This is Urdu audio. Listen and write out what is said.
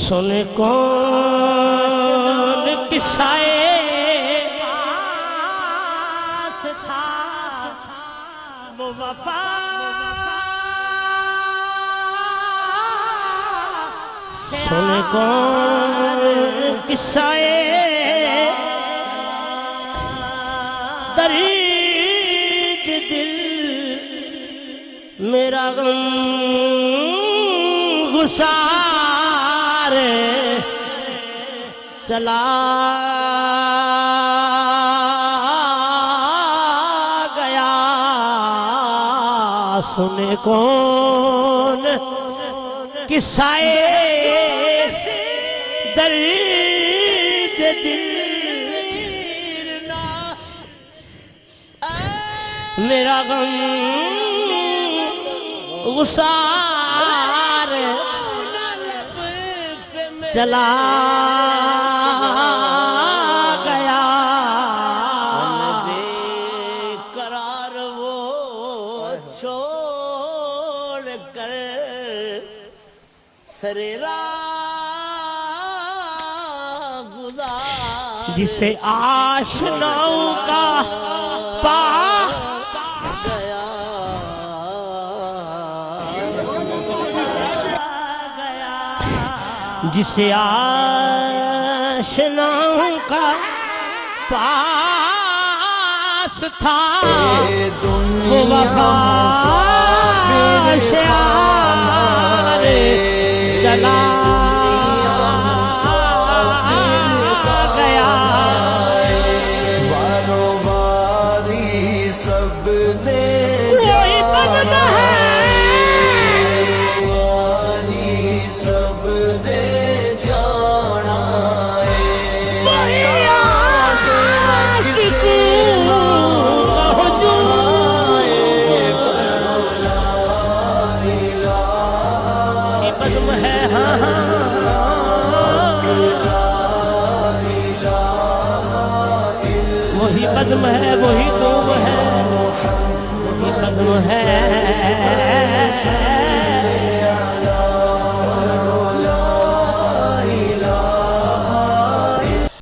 سن کون قصائے تھا وہ وفا سن کون قصائے دریج دل میرا غم گسار چلا گیا سنے کون قصائے درد دل میرا غم غسار چلا گیا بے قرار وہ چھوڑ کر سریرا گزار جسے آشناؤں کا پا جسے آشناؤں کا پاس تھا وہ وفا شعار چلا گیا وارو واری سب نے کوئی بد ہے سب نے وہی بزم ہے وہی تم ہے وہی بزم ہے